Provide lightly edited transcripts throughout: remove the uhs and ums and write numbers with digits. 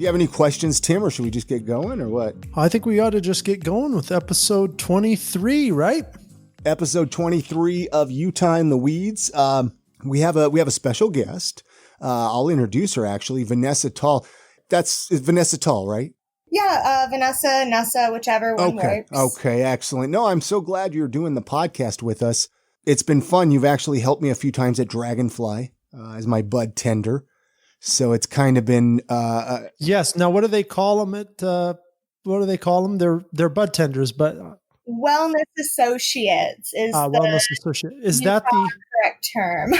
you have any questions, Tim, or should we just get going or what? I think we ought to just get going with episode 23, right? Episode 23 of Utah in the Weeds. We have a special guest. I'll introduce her actually, Vanessa Tall. It's Vanessa Tall, right? Yeah, Vanessa, Nessa, whichever one works. Okay, excellent. No, I'm so glad you're doing the podcast with us. It's been fun. You've actually helped me a few times at Dragonfly as my bud tender. So it's kind of been... yes. Now, what do they call them what do they call them? They're bud tenders, but... Wellness Associates is Wellness Associate. Is that the correct term?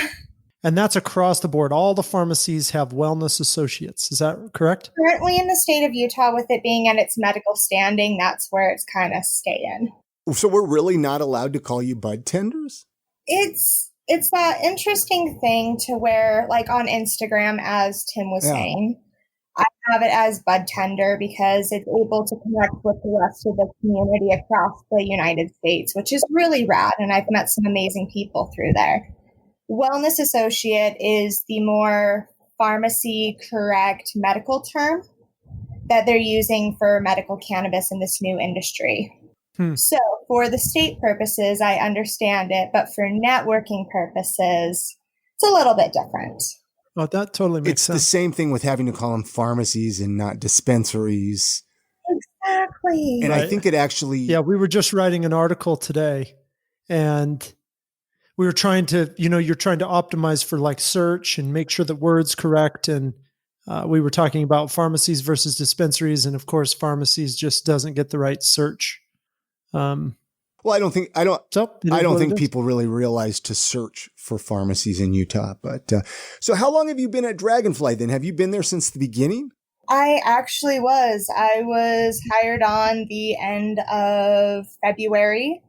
And that's across the board. All the pharmacies have wellness associates. Is that correct? Currently in the state of Utah, with it being at its medical standing, that's where it's kind of staying. So we're really not allowed to call you bud tenders? It's that interesting thing to where, like on Instagram, as Tim was saying, I have it as bud tender because it's able to connect with the rest of the community across the United States, which is really rad. And I've met some amazing people through there. Wellness Associate is the more pharmacy correct medical term that they're using for medical cannabis in this new industry. So for the state purposes, I understand it, but for networking purposes, it's a little bit different. Oh, that totally makes sense. It's the same thing with having to call them pharmacies and not dispensaries. Exactly. And I think it actually... Yeah, we were just writing an article today, and we were trying to, you're trying to optimize for like search and make sure the word's correct. And we were talking about pharmacies versus dispensaries. And of course, pharmacies just doesn't get the right search. Well, I don't think people really realize to search for pharmacies in Utah. But so how long have you been at Dragonfly then? Have you been there since the beginning? I actually was. I was hired on the end of February.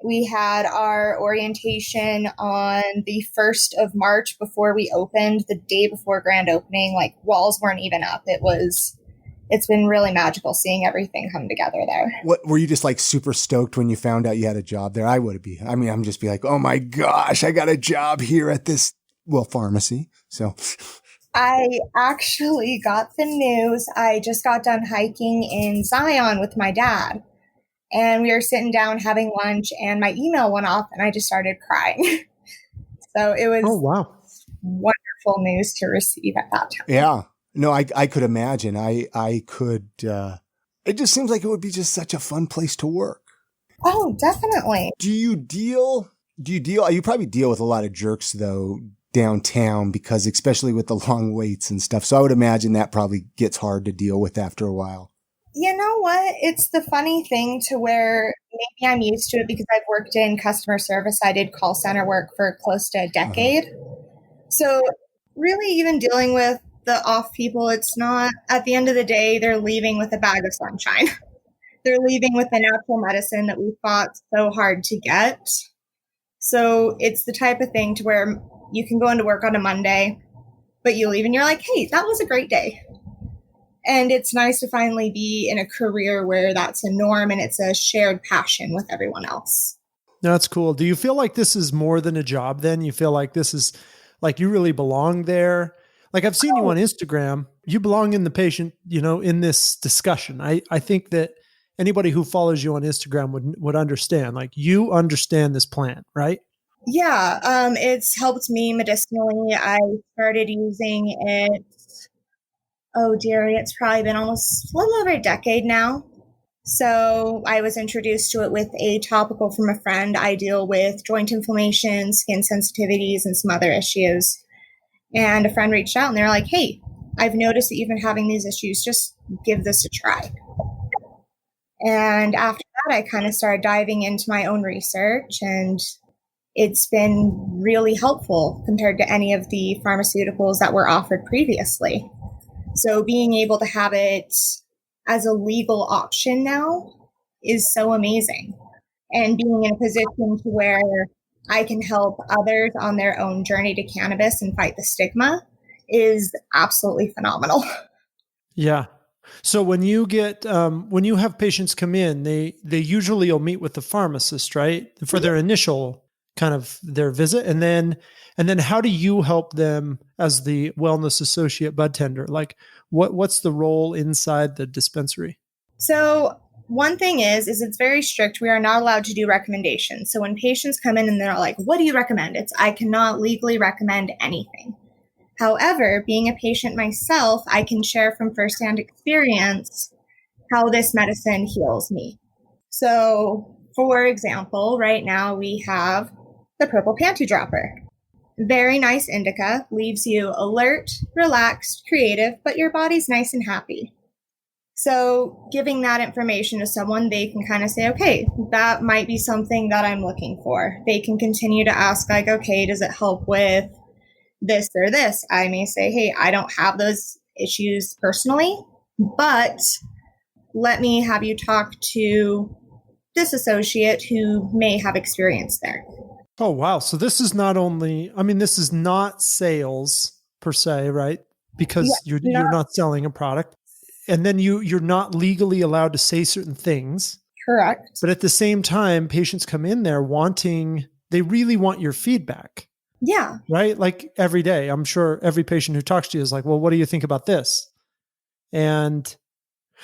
We had our orientation on the 1st of March before we opened, the day before grand opening. Like, walls weren't even up. It's been really magical seeing everything come together there. What were you just like super stoked when you found out you had a job there? I would be. I mean, I'm just be like, oh my gosh, I got a job here at this, pharmacy. So I actually got the news. I just got done hiking in Zion with my dad. And we were sitting down having lunch, and my email went off, and I just started crying. So it was wonderful news to receive at that time. Yeah. No, I could imagine. I could. It just seems like it would be just such a fun place to work. Oh, definitely. You probably deal with a lot of jerks, though, downtown, because especially with the long waits and stuff. So I would imagine that probably gets hard to deal with after a while. You know what? It's the funny thing to where maybe I'm used to it because I've worked in customer service. I did call center work for close to a decade. So really even dealing with the off people, it's not, at the end of the day, they're leaving with a bag of sunshine. They're leaving with the natural medicine that we fought so hard to get. So it's the type of thing to where you can go into work on a Monday, but you leave and you're like, hey, that was a great day. And it's nice to finally be in a career where that's a norm and it's a shared passion with everyone else. That's cool. Do you feel like this is more than a job then? You feel like this is like you really belong there? Like I've seen you on Instagram. You belong in the patient, in this discussion. I think that anybody who follows you on Instagram would understand. Like you understand this plant, right? Yeah. It's helped me medicinally. I started using it. Oh dear, it's probably been almost a little over a decade now. So I was introduced to it with a topical from a friend. I deal with joint inflammation, skin sensitivities, and some other issues. And a friend reached out and they're like, hey, I've noticed that you've been having these issues. Just give this a try. And after that, I kind of started diving into my own research, and it's been really helpful compared to any of the pharmaceuticals that were offered previously. So being able to have it as a legal option now is so amazing. And being in a position to where I can help others on their own journey to cannabis and fight the stigma is absolutely phenomenal. Yeah. So when you when you have patients come in, they usually will meet with the pharmacist, right? For their initial kind of their visit? And then how do you help them as the wellness associate bud tender? Like what's the role inside the dispensary? So one thing is it's very strict. We are not allowed to do recommendations. So when patients come in and they're like, what do you recommend? I cannot legally recommend anything. However, being a patient myself, I can share from firsthand experience how this medicine heals me. So, for example, right now we have the purple panty dropper. Very nice indica, leaves you alert, relaxed, creative, but your body's nice and happy. So giving that information to someone, they can kind of say, okay, that might be something that I'm looking for. They can continue to ask like, okay, does it help with this or this? I may say, hey, I don't have those issues personally, but let me have you talk to this associate who may have experience there. Oh, wow. So this is not only, this is not sales per se, right? Because you're not selling a product. And then you're not legally allowed to say certain things. Correct. But at the same time, patients come in there they really want your feedback. Yeah. Right? Like every day, I'm sure every patient who talks to you is like, well, what do you think about this? And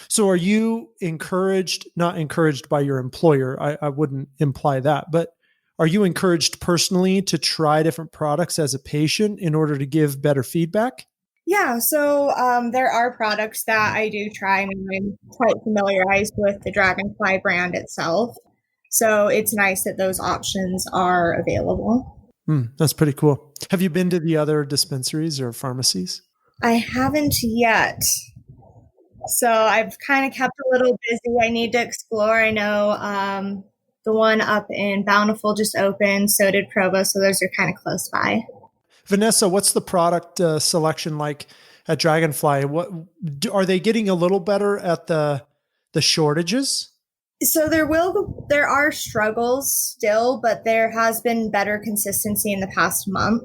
so are you not encouraged by your employer? I wouldn't imply that, but are you encouraged personally to try different products as a patient in order to give better feedback? Yeah, so there are products that I do try. I'm quite familiarized with the Dragonfly brand itself. So it's nice that those options are available. That's pretty cool. Have you been to the other dispensaries or pharmacies? I haven't yet. So I've kind of kept a little busy. I need to explore. I know the one up in Bountiful just opened. So did Provo. So those are kind of close by. Vanessa, what's the product selection like at Dragonfly? What are they getting a little better at the shortages? So there are struggles still, but there has been better consistency in the past month.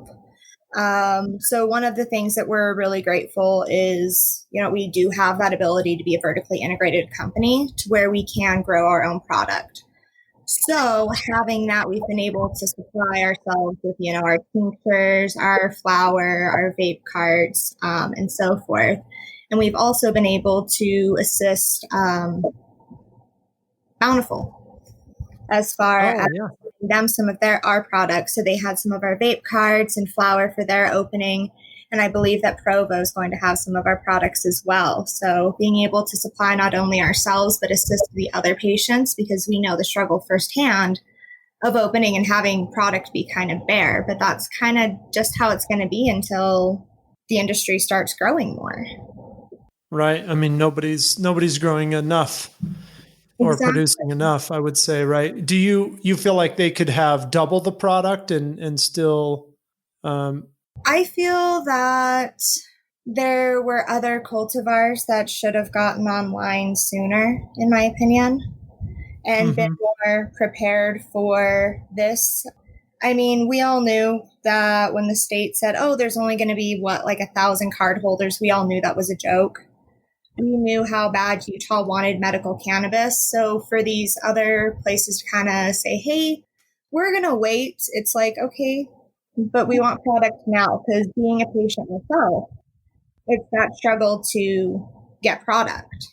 So one of the things that we're really grateful is, we do have that ability to be a vertically integrated company to where we can grow our own product. So having that, we've been able to supply ourselves with, our tinctures, our flower, our vape carts, and so forth. And we've also been able to assist Bountiful as far as them some of our products. So they had some of our vape carts and flower for their opening. And I believe that Provo is going to have some of our products as well. So being able to supply not only ourselves, but assist the other patients, because we know the struggle firsthand of opening and having product be kind of bare. But that's kind of just how it's going to be until the industry starts growing more. Right. Nobody's growing enough or producing enough, I would say, right? Do you feel like they could have double the product and still... I feel that there were other cultivars that should have gotten online sooner, in my opinion, and been more prepared for this. We all knew that when the state said, there's only going to be 1,000 card holders, we all knew that was a joke. We knew how bad Utah wanted medical cannabis. So for these other places to kind of say, hey, we're going to wait. It's like, okay, but we want product now, because being a patient myself, it's that struggle to get product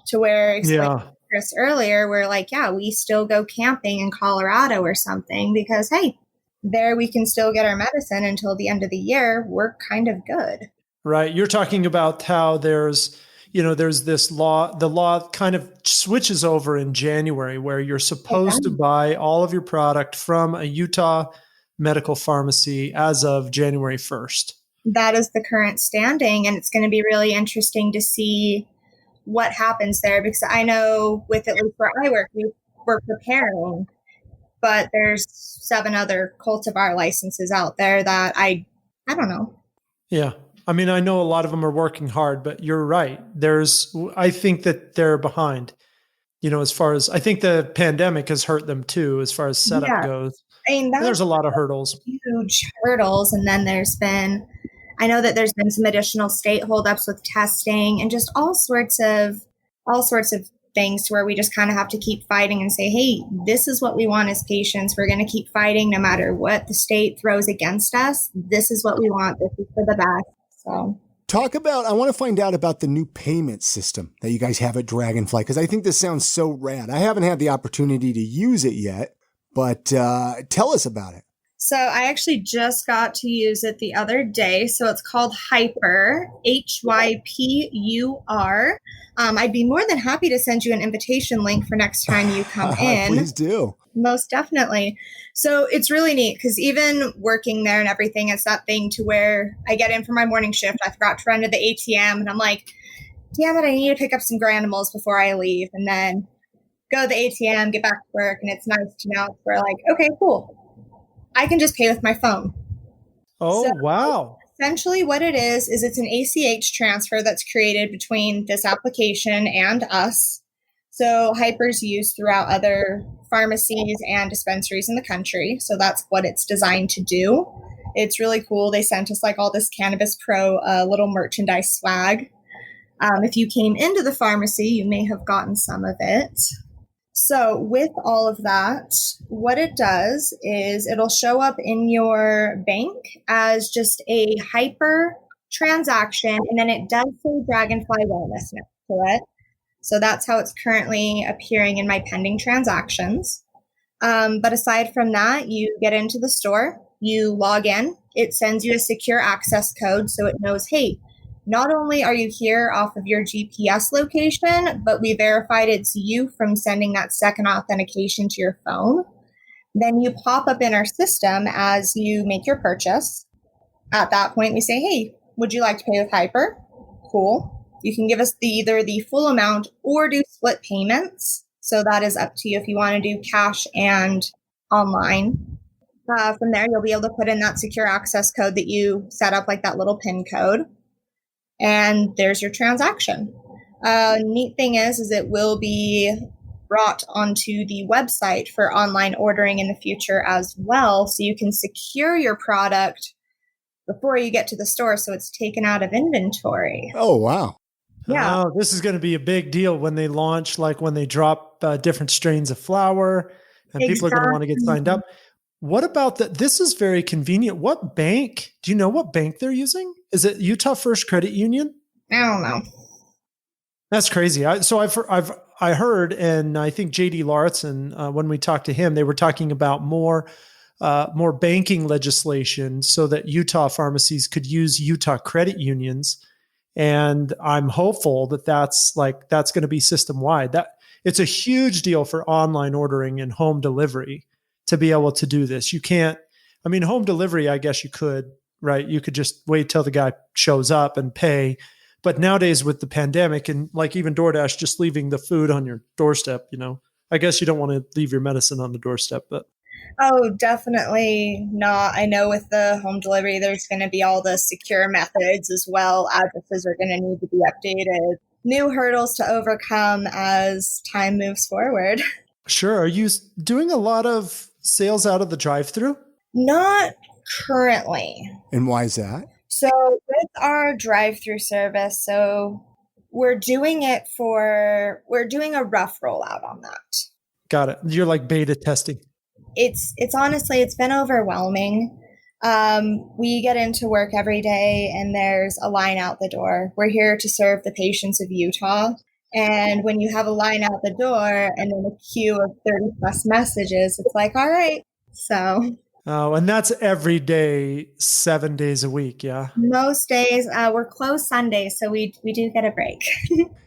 to where, explained to Chris earlier, we're like, we still go camping in Colorado or something because, hey, there we can still get our medicine until the end of the year. We're kind of good. Right. You're talking about how there's this law, the law kind of switches over in January where you're supposed to buy all of your product from a Utah medical pharmacy as of January 1st. That is the current standing, and it's going to be really interesting to see what happens there, because I know with at least where I work, we're preparing, but there's 7 other cultivar licenses out there that I don't know. Yeah. I know a lot of them are working hard, but you're right. I think that they're behind, as far as, I think the pandemic has hurt them too, as far as setup goes. There's a lot of hurdles. Huge hurdles. And then I know that there's been some additional state holdups with testing and just all sorts of things where we just kind of have to keep fighting and say, hey, this is what we want as patients. We're going to keep fighting no matter what the state throws against us. This is what we want. This is for the best. So I want to find out about the new payment system that you guys have at Dragonfly, because I think this sounds so rad. I haven't had the opportunity to use it yet, but tell us about it. So I actually just got to use it the other day. So it's called Hypur, Hypur. I'd be more than happy to send you an invitation link for next time you come in. Please do. Most definitely. So it's really neat because even working there and everything, it's that thing to where I get in for my morning shift. I forgot to run to the ATM and I'm like, damn it, I need to pick up some granimals before I leave. And then go to the ATM, get back to work. And it's nice to know we're like, okay, cool. I can just pay with my phone. Oh, so, wow. Essentially what it is it's an ACH transfer that's created between this application and us. So Hypur's used throughout other pharmacies and dispensaries in the country. So that's what it's designed to do. It's really cool. They sent us like all this Cannabis Pro little merchandise swag. If you came into the pharmacy, you may have gotten some of it. So with all of that, what it does is it'll show up in your bank as just a Hypur transaction, and then it does say Dragonfly Wellness next to it. So that's how it's currently appearing in my pending transactions. But aside from that, you get into the store, you log in, it sends you a secure access code so it knows, hey, not only are you here off of your GPS location, but we verified it's you from sending that second authentication to your phone. Then you pop up in our system as you make your purchase. At that point, we say, hey, would you like to pay with Hypur? Cool. You can give us either the full amount or do split payments. So that is up to you if you want to do cash and online. From there, you'll be able to put in that secure access code that you set up, like that little PIN code. And there's your transaction. Neat thing is it will be brought onto the website for online ordering in the future as well. So you can secure your product before you get to the store so it's taken out of inventory. Oh, wow. Yeah. Oh, this is going to be a big deal when they launch, like when they drop different strains of flower and people are going to want to get signed up. What about that? This is very convenient. What bank? Do you know what bank they're using? Is it Utah First Credit Union? I don't know. That's crazy. I heard, and I think JD Lauritsen, when we talked to him, they were talking about more banking legislation so that Utah pharmacies could use Utah credit unions. And I'm hopeful that that's going to be system wide. That it's a huge deal for online ordering and home delivery to be able to do this. You can't, home delivery, I guess you could, right? You could just wait till the guy shows up and pay. But nowadays with the pandemic and like even DoorDash just leaving the food on your doorstep, I guess you don't want to leave your medicine on the doorstep, but. Oh, definitely not. I know with the home delivery, there's going to be all the secure methods as well. Addresses are going to need to be updated. New hurdles to overcome as time moves forward. Sure. Are you doing a lot of sales out of the drive-thru? Not currently. And why is that? So with our drive-thru service, so we're doing a rough rollout on that. Got it. You're like beta testing. It's honestly, it's been overwhelming. We get into work every day and there's a line out the door. We're here to serve the patients of Utah. And when you have a line out the door and then a queue of 30 plus messages, it's like, all right. So. Oh, and that's every day, 7 days a week. Yeah. Most days we're closed Sundays. So we do get a break.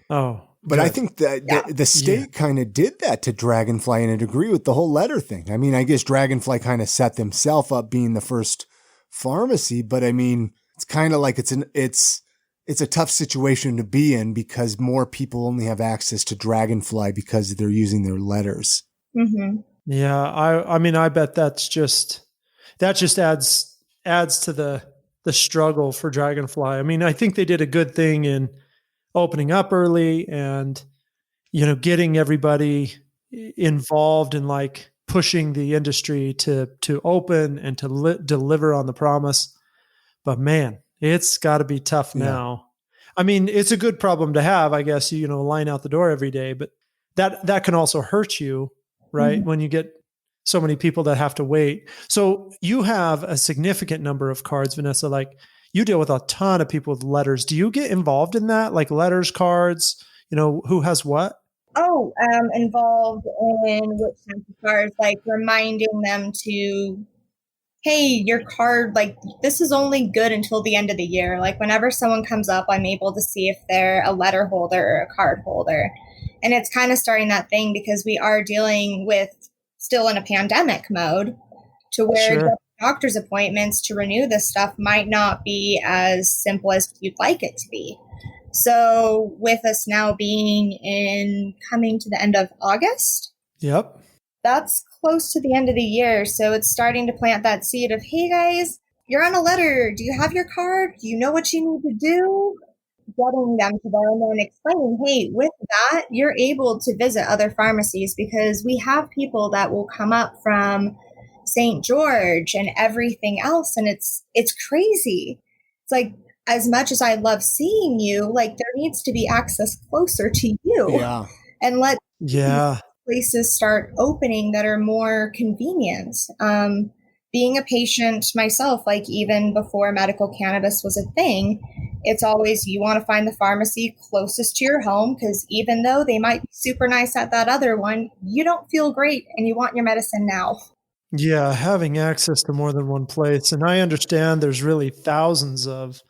Oh, but good. I think that the state kind of did that to Dragonfly in a degree with the whole letter thing. I guess Dragonfly kind of set themselves up being the first pharmacy, but it's kind of like it's a tough situation to be in because more people only have access to Dragonfly because they're using their letters. Mm-hmm. Yeah. I bet that just adds to the struggle for Dragonfly. I think they did a good thing in opening up early and, getting everybody involved in like pushing the industry to open and to deliver on the promise. But man, it's got to be tough now. It's a good problem to have, I guess, line out the door every day, but that can also hurt you, right? Mm-hmm. When you get so many people that have to wait. So you have a significant number of cards, Vanessa. Like you deal with a ton of people with letters. Do you get involved in that? Like letters, cards, who has what? Oh, involved in which type of cards, like reminding them to, hey, your card, like this is only good until the end of the year. Like whenever someone comes up, I'm able to see if they're a letter holder or a card holder. And it's kind of starting that thing because we are dealing with still in a pandemic mode to where Sure. doctor's appointments to renew this stuff might not be as simple as you'd like it to be. So with us now being coming to the end of August, Yep. that's close to the end of the year. So it's starting to plant that seed of, hey guys, you're on a letter. Do you have your card? Do you know what you need to do? Getting them to them and then explaining, hey, with that, you're able to visit other pharmacies because we have people that will come up from St. George and everything else. And it's crazy. It's like, as much as I love seeing you, like there needs to be access closer to you. Yeah. And let Yeah. places start opening that are more convenient. Being a patient myself, like even before medical cannabis was a thing, it's always you want to find the pharmacy closest to your home because even though they might be super nice at that other one, you don't feel great and you want your medicine now. Yeah. Having access to more than one place. And I understand there's really thousands of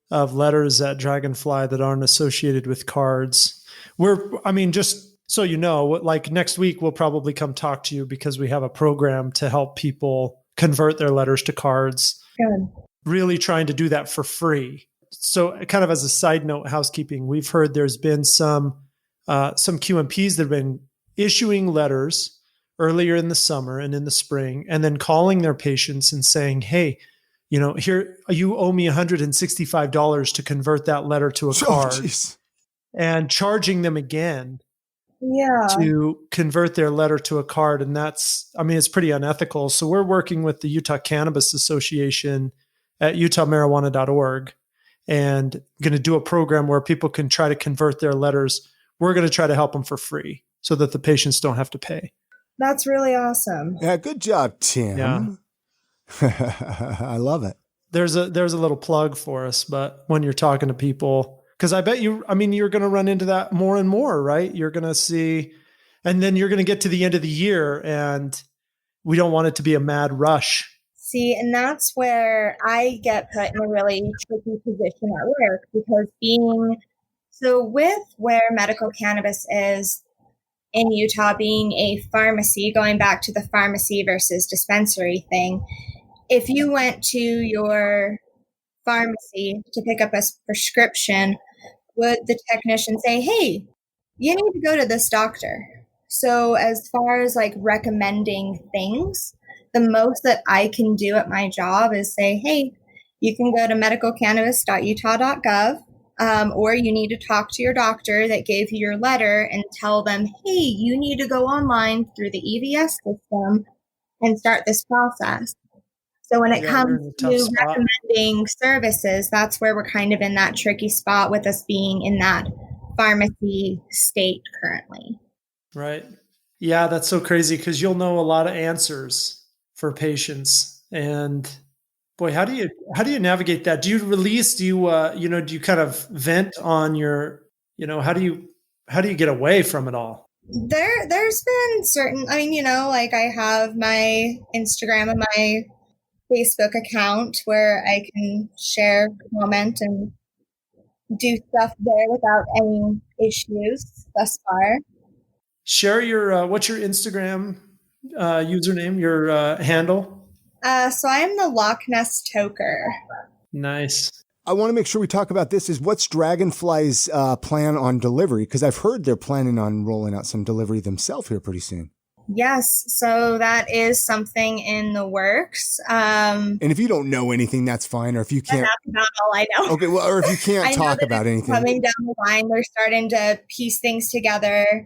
letters at Dragonfly that aren't associated with cards. Just so you know, like next week, we'll probably come talk to you because we have a program to help people convert their letters to cards. Good. Really trying to do that for free. So kind of as a side note, housekeeping, we've heard there's been some QMPs that have been issuing letters earlier in the summer and in the spring, and then calling their patients and saying, hey, here you owe me $165 to convert that letter to a card, and charging them again to convert their letter to a card. And it's pretty unethical. So we're working with the Utah Cannabis Association at utahmarijuana.org and going to do a program where people can try to convert their letters. We're going to try to help them for free so that the patients don't have to pay. That's really awesome. Yeah, good job, Tim. Yeah. I love it. There's a little plug for us, but when you're talking to people, because I bet you're going to run into that more and more, right? You're going to see, and then you're going to get to the end of the year and we don't want it to be a mad rush. See, and that's where I get put in a really tricky position at work because with where medical cannabis is in Utah being a pharmacy, going back to the pharmacy versus dispensary thing, if you went to your pharmacy to pick up a prescription, would the technician say, hey, you need to go to this doctor? So as far as like recommending things, the most that I can do at my job is say, hey, you can go to medicalcannabis.utah.gov, or you need to talk to your doctor that gave you your letter and tell them, hey, you need to go online through the EVS system and start this process. So when it comes to recommending services, that's where we're kind of in that tricky spot with us being in that pharmacy state currently. Right. Yeah, that's so crazy because you'll know a lot of answers for patients. And boy, how do you navigate that? Do you release? Do you do you kind of vent on your, how do you get away from it all? There's been certain, like I have my Instagram and my Facebook account where I can share, comment, and do stuff there without any issues thus far. Share your what's your Instagram username, your handle? So I am the Loch Ness Toker. Nice. I want to make sure we talk about this. Is what's Dragonfly's plan on delivery? Because I've heard they're planning on rolling out some delivery themselves here pretty soon. Yes, so that is something in the works. And if you don't know anything, that's fine. Or if you can't, that's not all I know. Okay, well, or if you can't talk about anything, coming down the line, they're starting to piece things together.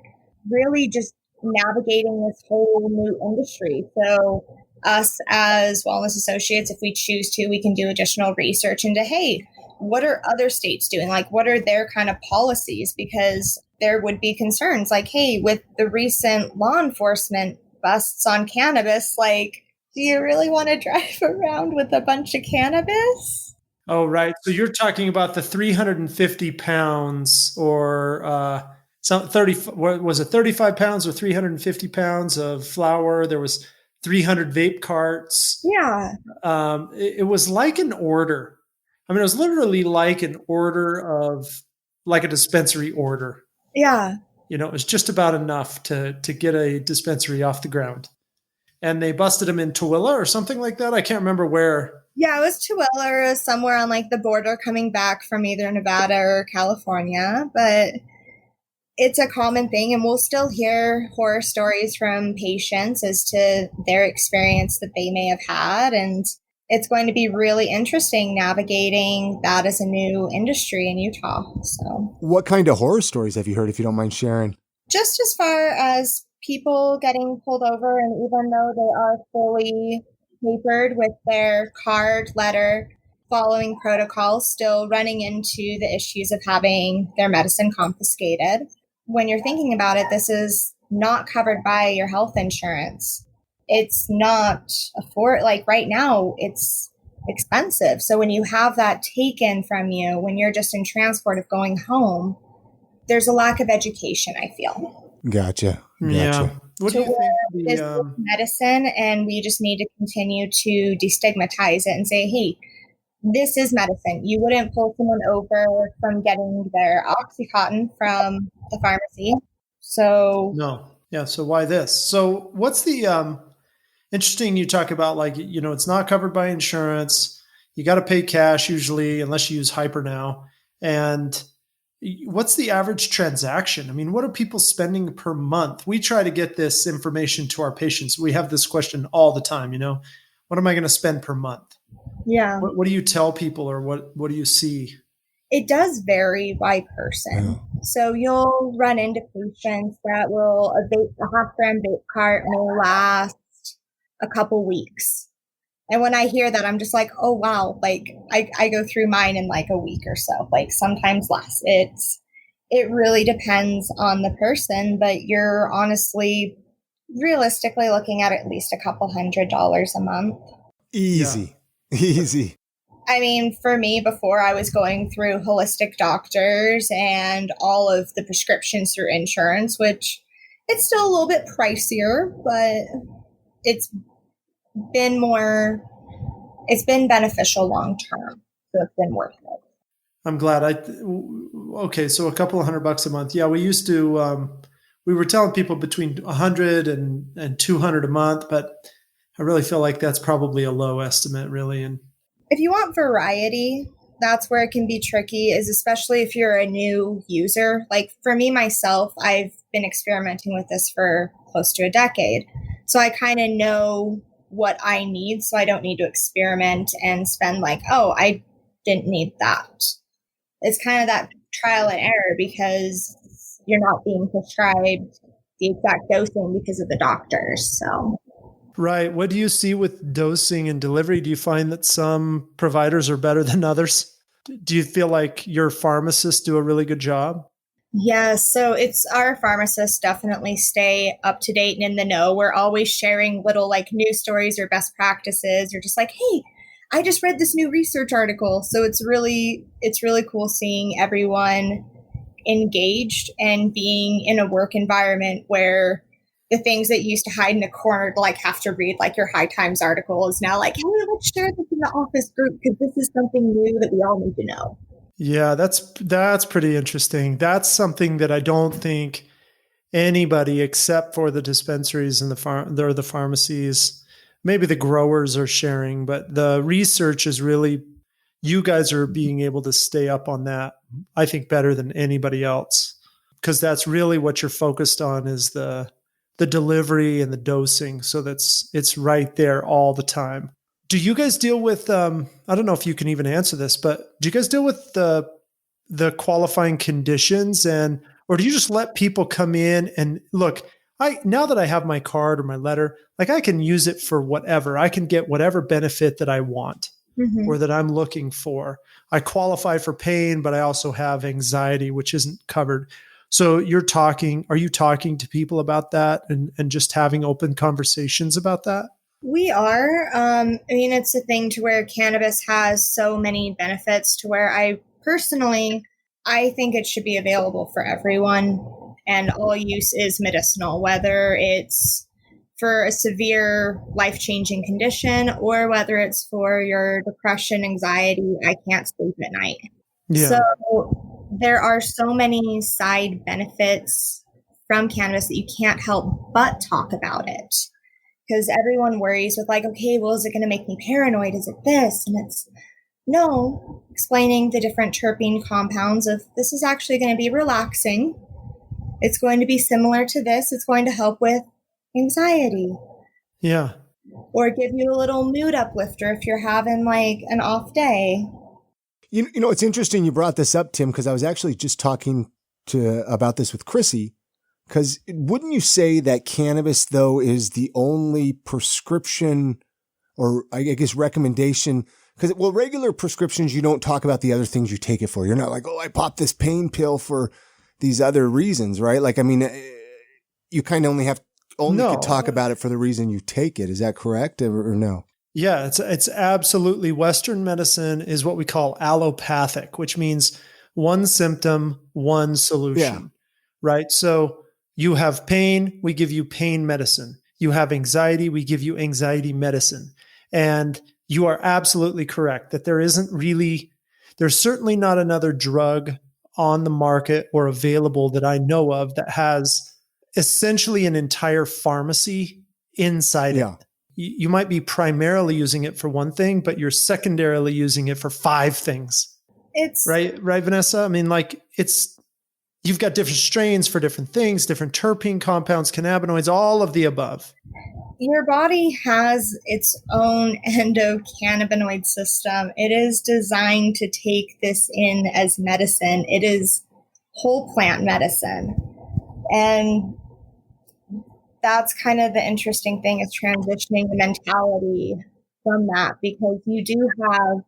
Really, just navigating this whole new industry. So, us as wellness associates, if we choose to, we can do additional research into, hey, what are other states doing? Like, what are their kind of policies? Because there would be concerns like, hey, with the recent law enforcement busts on cannabis, like, do you really want to drive around with a bunch of cannabis? Oh, right. So you're talking about the 350 pounds or some 30, what was it, 35 pounds or 350 pounds of flour? There was 300 vape carts. Yeah. It was like an order. I mean, it was literally like an order of, like a dispensary order. Yeah. You know, it was just about enough to get a dispensary off the ground. And they busted him in Tooele or something like that. I can't remember where. Yeah, it was Tooele or somewhere on like the border coming back from either Nevada or California. But it's a common thing, and we'll still hear horror stories from patients as to their experience that they may have had. And it's going to be really interesting navigating that as a new industry in Utah. So, what kind of horror stories have you heard, if you don't mind sharing? Just as far as people getting pulled over, and even though they are fully papered with their card, letter, following protocols, still running into the issues of having their medicine confiscated. When you're thinking about it, this is not covered by your health insurance. It's not like right now, it's expensive. So when you have that taken from you, when you're just in transport of going home, there's a lack of education, I feel. Gotcha. Yeah. What do you think? This is medicine, and we just need to continue to destigmatize it and say, hey, this is medicine. You wouldn't pull someone over from getting their Oxycontin from the pharmacy. So no. Yeah. So why this? So what's the interesting, you talk about, like, you know, it's not covered by insurance. You got to pay cash usually, unless you use Hyper now. And what's the average transaction? I mean, what are people spending per month? We try to get this information to our patients. We have this question all the time, you know, what am I going to spend per month? Yeah. What do you tell people, or what do you see? It does vary by person. So you'll run into patients that will, a half-gram vape cart may last a couple weeks. And when I hear that, I'm just like, oh, wow. Like I go through mine in like a week or so, like sometimes less. It really depends on the person, but you're honestly, realistically looking at least a couple $100 a month. Easy. Yeah. Easy. I mean, for me, before I was going through holistic doctors and all of the prescriptions through insurance, which it's still a little bit pricier, but it's been beneficial long term. So it's been worth it. I'm glad. Okay. So a couple of $100 a month. Yeah. We used to, we were telling people between 100 and 200 a month, but I really feel like that's probably a low estimate, really. And if you want variety, that's where it can be tricky, is especially if you're a new user. Like for me, myself, I've been experimenting with this for close to a decade. So I kind of know what I need. So I don't need to experiment and spend like, oh, I didn't need that. It's kind of that trial and error, because you're not being prescribed the exact dosing because of the doctors. So. Right. What do you see with dosing and delivery? Do you find that some providers are better than others? Do you feel like your pharmacists do a really good job? Yes. So it's our pharmacists definitely stay up to date and in the know. We're always sharing little like news stories or best practices, or just like, hey, I just read this new research article. So it's really cool seeing everyone engaged and being in a work environment where the things that you used to hide in a corner to like have to read like your High Times article is now like, hey, let's share this in the office group because this is something new that we all need to know. Yeah, that's pretty interesting. That's something that I don't think anybody except for the dispensaries and the pharmacies, maybe the growers are sharing, but the research is really, you guys are being able to stay up on that, I think, better than anybody else, because that's really what you're focused on, is the delivery and the dosing. So it's right there all the time. Do you guys deal with, I don't know if you can even answer this, but do you guys deal with the qualifying conditions, or do you just let people come in and look, now that I have my card or my letter, like I can use it for whatever, I can get whatever benefit that I want or that I'm looking for. I qualify for pain, but I also have anxiety, which isn't covered. So are you talking to people about that and just having open conversations about that? We are. I mean, it's a thing to where cannabis has so many benefits to where I think it should be available for everyone, and all use is medicinal, whether it's for a severe life-changing condition or whether it's for your depression, anxiety, I can't sleep at night. Yeah. So there are so many side benefits from cannabis that you can't help but talk about it. Because everyone worries with like, okay, well, is it going to make me paranoid? Is it this? And it's no, explaining the different terpene compounds of this is actually going to be relaxing. It's going to be similar to this. It's going to help with anxiety. Yeah. Or give you a little mood uplifter if you're having like an off day. You know, it's interesting you brought this up, Tim, because I was actually just talking about this with Chrissy. Because wouldn't you say that cannabis, though, is the only prescription or I guess recommendation? Because, well, regular prescriptions, you don't talk about the other things you take it for. You're not like, oh, I popped this pain pill for these other reasons, right? Like, I mean, you kind of could talk about it for the reason you take it. Is that correct or no? Yeah, it's absolutely. Western medicine is what we call allopathic, which means one symptom, one solution, right? So you have pain, we give you pain medicine. You have anxiety, we give you anxiety medicine. And you are absolutely correct that there's certainly not another drug on the market or available that I know of that has essentially an entire pharmacy inside it. You might be primarily using it for one thing, but you're secondarily using it for 5 things. It's right, Vanessa? I mean, like you've got different strains for different things, different terpene compounds, cannabinoids, all of the above. Your body has its own endocannabinoid system. It is designed to take this in as medicine. It is whole plant medicine. And that's kind of the interesting thing, is transitioning the mentality from that, because you do have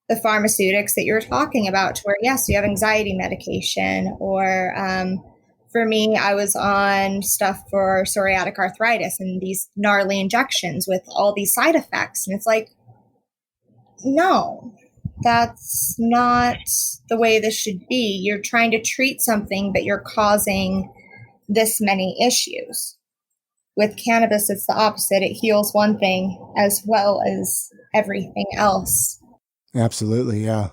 the pharmaceutics that you're talking about to where, yes, you have anxiety medication, or for me, I was on stuff for psoriatic arthritis and these gnarly injections with all these side effects. And it's like, no, that's not the way this should be. You're trying to treat something, but you're causing this many issues. With cannabis, it's the opposite. It heals one thing as well as everything else. Absolutely. Yeah.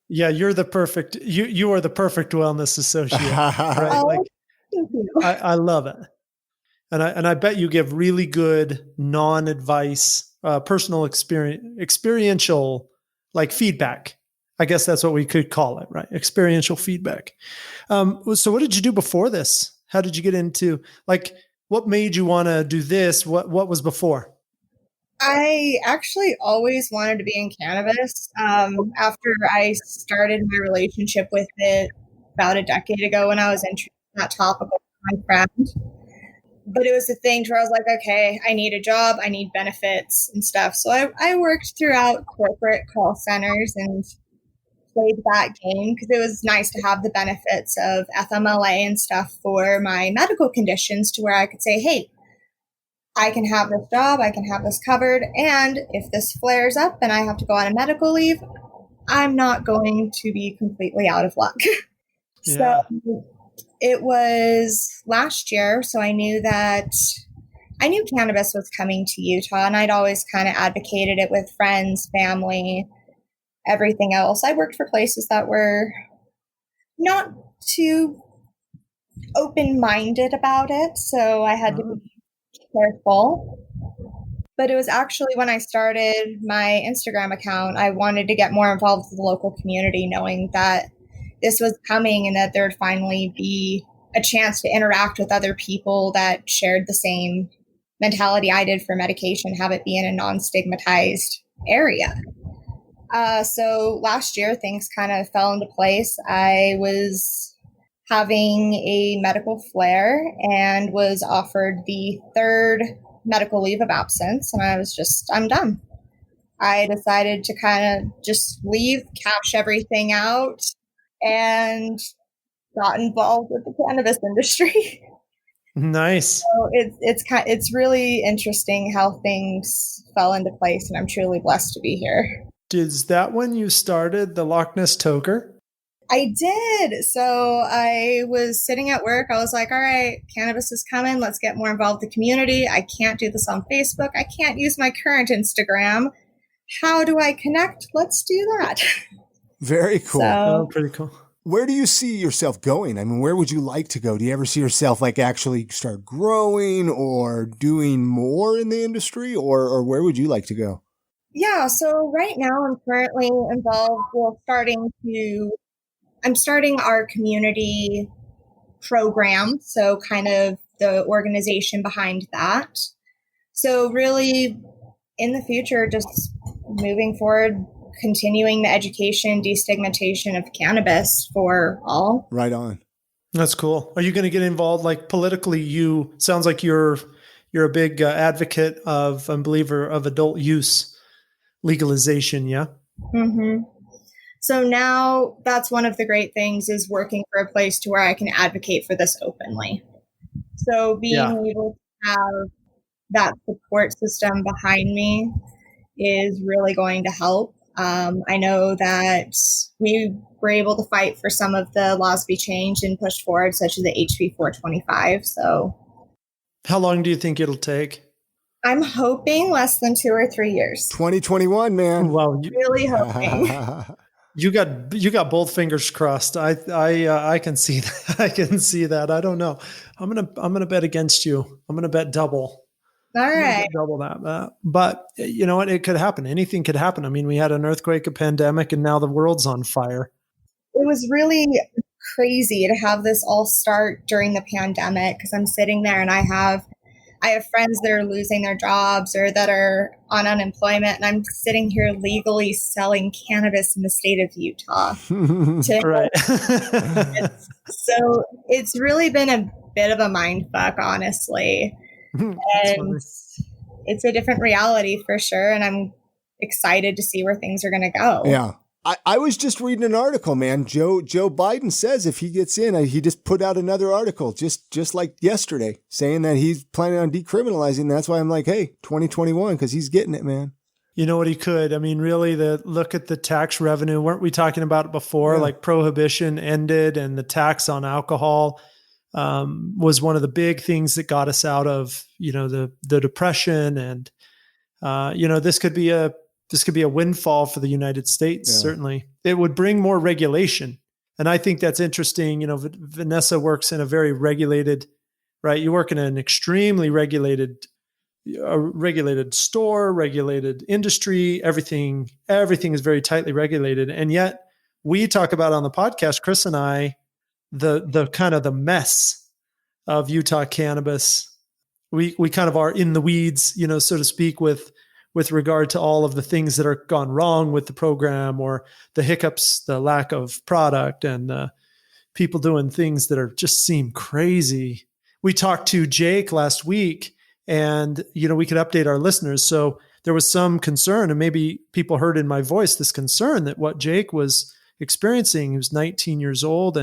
Yeah. You are the perfect wellness associate. Right? Oh, like, thank you. I love it. And I bet you give really good non-advice, personal experiential, like feedback. I guess that's what we could call it, right? Experiential feedback. So what did you do before this? How did you get into, like, what made you want to do this? What was before? I actually always wanted to be in cannabis. After I started my relationship with it about a decade ago, when I was introduced to that topic with my friend. But it was a thing where I was like, okay, I need a job, I need benefits and stuff. So I worked throughout corporate call centers and played that game because it was nice to have the benefits of FMLA and stuff for my medical conditions, to where I could say, hey, I can have this job, I can have this covered, and if this flares up and I have to go on a medical leave, I'm not going to be completely out of luck. Yeah. So it was last year, so I knew cannabis was coming to Utah, and I'd always kind of advocated it with friends, family, everything else. I worked for places that were not too open-minded about it, so I had to be careful. But it was actually when I started my Instagram account, I wanted to get more involved with the local community, knowing that this was coming and that there would finally be a chance to interact with other people that shared the same mentality I did for medication, have it be in a non-stigmatized area. So last year, things kind of fell into place. I was having a medical flare and was offered the 3rd medical leave of absence. And I'm done. I decided to kind of just leave, cash everything out, and got involved with the cannabis industry. Nice. So it's really interesting how things fell into place, and I'm truly blessed to be here. Is that when you started the Loch Ness Toker? I did. So I was sitting at work. I was like, all right, cannabis is coming. Let's get more involved with the community. I can't do this on Facebook. I can't use my current Instagram. How do I connect? Let's do that. Very cool. Oh, pretty cool. Where do you see yourself going? I mean, where would you like to go? Do you ever see yourself like actually start growing or doing more in the industry, or where would you like to go? Yeah. So right now I'm currently involved with I'm starting our community program. So kind of the organization behind that. So really in the future, just moving forward, continuing the education, destigmatization of cannabis for all. Right on. That's cool. Are you going to get involved like politically? You sounds like you're a big advocate of and believer of adult use legalization. Yeah. Mm-hmm. So now that's one of the great things is working for a place to where I can advocate for this openly. So being able to have that support system behind me is really going to help. I know that we were able to fight for some of the laws to be changed and pushed forward, such as the HB 425. So how long do you think it'll take? I'm hoping less than 2 or 3 years. 2021, man. Well, really hoping. You got both fingers crossed. I can see that. I can see that. I don't know. I'm gonna bet against you. I'm gonna bet double. All right. Double that. But you know what? It could happen. Anything could happen. I mean, we had an earthquake, a pandemic, and now the world's on fire. It was really crazy to have this all start during the pandemic because I'm sitting there and I have friends that are losing their jobs or that are on unemployment, and I'm sitting here legally selling cannabis in the state of Utah. Right. So it's really been a bit of a mind fuck, honestly. And it's a different reality for sure. And I'm excited to see where things are going to go. Yeah. I was just reading an article, man. Joe Biden says if he gets in, he just put out another article just like yesterday saying that he's planning on decriminalizing. That's why I'm like, hey, 2021, because he's getting it, man. You know what he could? I mean, really, look at the tax revenue. Weren't we talking about it before? Yeah. Like prohibition ended and the tax on alcohol was one of the big things that got us out of, the depression. And, this could be a windfall for the United States. Yeah. Certainly it would bring more regulation. And I think that's interesting. Vanessa works in a very regulated, right? You work in an extremely regulated store, regulated industry, everything is very tightly regulated. And yet we talk about on the podcast, Chris and I, the kind of the mess of Utah cannabis. We kind of are in the weeds, so to speak, with regard to all of the things that are gone wrong with the program or the hiccups, the lack of product, and people doing things that just seem crazy. We talked to Jake last week, and we could update our listeners. So there was some concern, and maybe people heard in my voice this concern that what Jake was experiencing, he was 19 years old,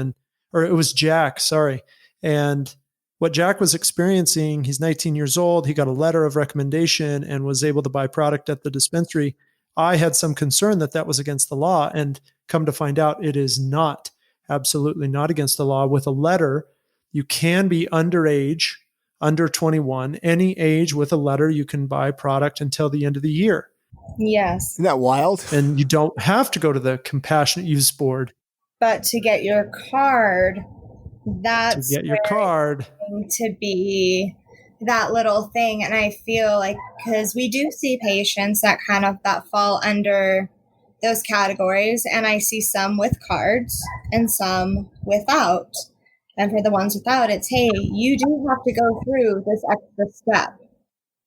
or it was Jack, sorry. And what Jack was experiencing, he's 19 years old. He got a letter of recommendation and was able to buy product at the dispensary. I had some concern that was against the law, and come to find out it is not, absolutely not against the law. With a letter, you can be underage, under 21, any age with a letter, you can buy product until the end of the year. Yes. Isn't that wild? And you don't have to go to the Compassionate Use Board. But to get your card, that's to get your card to be that little thing. And I feel like, because we do see patients that fall under those categories, and I see some with cards and some without. And for the ones without, it's, hey, you do have to go through this extra step.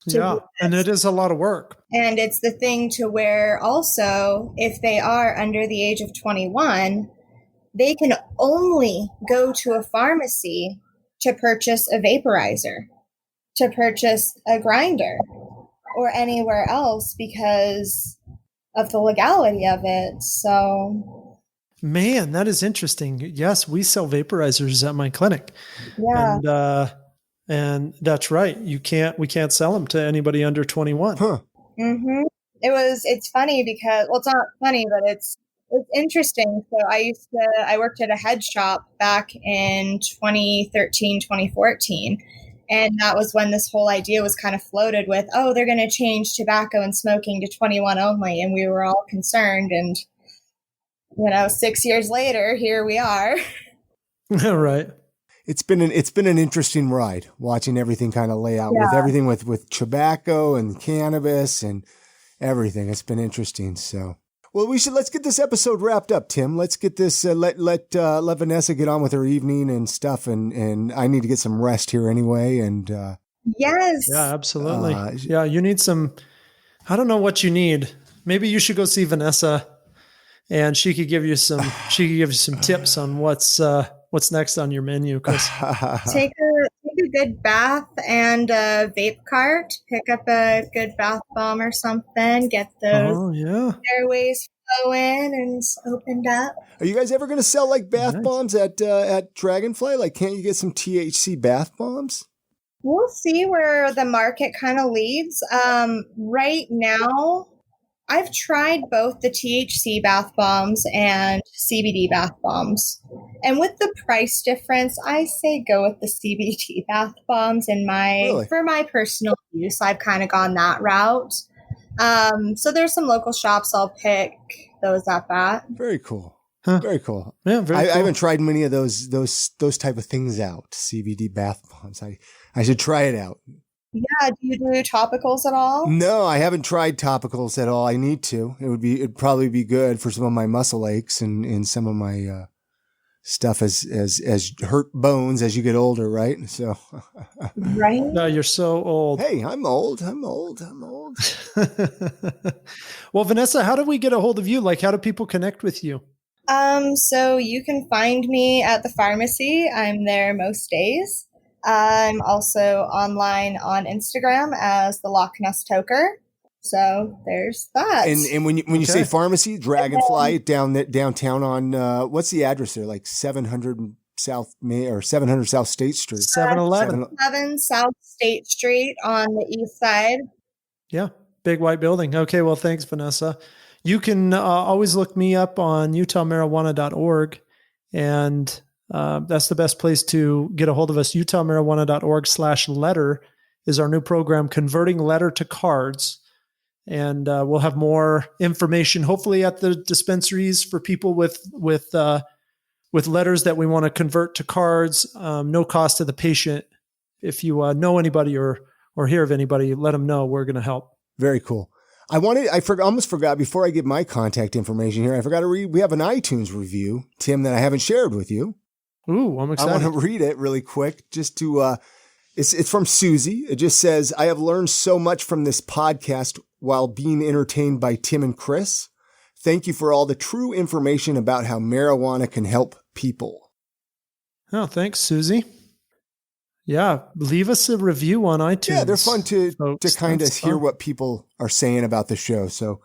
Yeah, and it is a lot of work. And it's the thing to where also, if they are under the age of 21, they can only go to a pharmacy to purchase a vaporizer, to purchase a grinder, or anywhere else because of the legality of it. So Man, that is interesting. Yes, we sell vaporizers at my clinic. Yeah. And that's right. We can't sell them to anybody under 21. Huh. Mm-hmm. It's funny because, well, it's not funny, but it's interesting. So I worked at a head shop back in 2013, 2014. And that was when this whole idea was kind of floated with, oh, they're going to change tobacco and smoking to 21 only. And we were all concerned. And, 6 years later, here we are. Right. It's been an interesting ride watching everything kind of lay out with everything with tobacco and cannabis and everything. It's been interesting. So, well, let's get this episode wrapped up, Tim. Let's get this, let Vanessa get on with her evening and stuff. And I need to get some rest here anyway. And, yes. Yeah, absolutely. You need I don't know what you need. Maybe you should go see Vanessa and she could give you some tips on what's next on your menu, Chris. Take a good bath and a vape cart. Pick up a good bath bomb or something. Get those airways flowing and opened up. Are you guys ever going to sell like bath bombs at Dragonfly? Like, can't you get some THC bath bombs? We'll see where the market kind of leads. Right now, I've tried both the THC bath bombs and CBD bath bombs. And with the price difference, I say go with the CBD bath bombs for my personal use. I've kind of gone that route. So there's some local shops I'll pick those up at. Very cool. Huh. Very cool. Yeah, very cool. I haven't tried many of those type of things out. CBD bath bombs. I should try it out. Yeah. Do you do topicals at all? No, I haven't tried topicals at all. I need to. It'd probably be good for some of my muscle aches and some of my stuff as hurt bones as you get older, right? So right. No, you're so old. Hey, I'm old. Well, Vanessa, how do we get a hold of you? Like, how do people connect with you? So you can find me at the pharmacy. I'm there most days. I'm also online on Instagram as the Loch Ness Toker. So there's that. And when you say pharmacy, Dragonfly downtown on what's the address there? Like 700 South May or 700 South State Street. 7-Eleven. 7 South State Street on the east side. Yeah, big white building. Okay, well, thanks, Vanessa. You can always look me up on utahmarijuana.org, and that's the best place to get a hold of us. utahmarijuana.org/letter is our new program, converting letter to cards. And we'll have more information, hopefully at the dispensaries for people with letters that we want to convert to cards. No cost to the patient. If you know anybody or hear of anybody, let them know. We're going to help. Very cool. I almost forgot before I give my contact information here. I forgot to read. We have an iTunes review, Tim, that I haven't shared with you. Ooh, I'm excited. I want to read it really quick just to, it's from Susie. It just says, I have learned so much from this podcast while being entertained by Tim and Chris. Thank you for all the true information about how marijuana can help people. Oh, thanks, Susie. Yeah, leave us a review on iTunes. Yeah, they're fun to kind of hear what people are saying about the show. So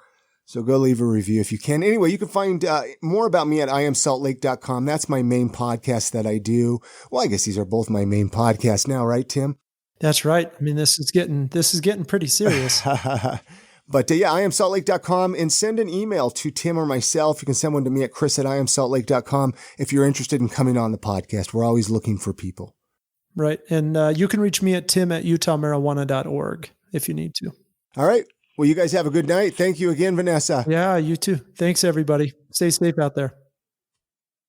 go leave a review if you can. Anyway, you can find more about me at iamsaltlake.com. That's my main podcast that I do. Well, I guess these are both my main podcasts now, right, Tim? That's right. I mean, this is getting pretty serious. But iamsaltlake.com, and send an email to Tim or myself. You can send one to me at chris@iamsaltlake.com if you're interested in coming on the podcast. We're always looking for people. Right. And you can reach me at tim@utahmarijuana.org if you need to. All right. Well, you guys have a good night. Thank you again, Vanessa. Yeah, you too. Thanks, everybody. Stay safe out there.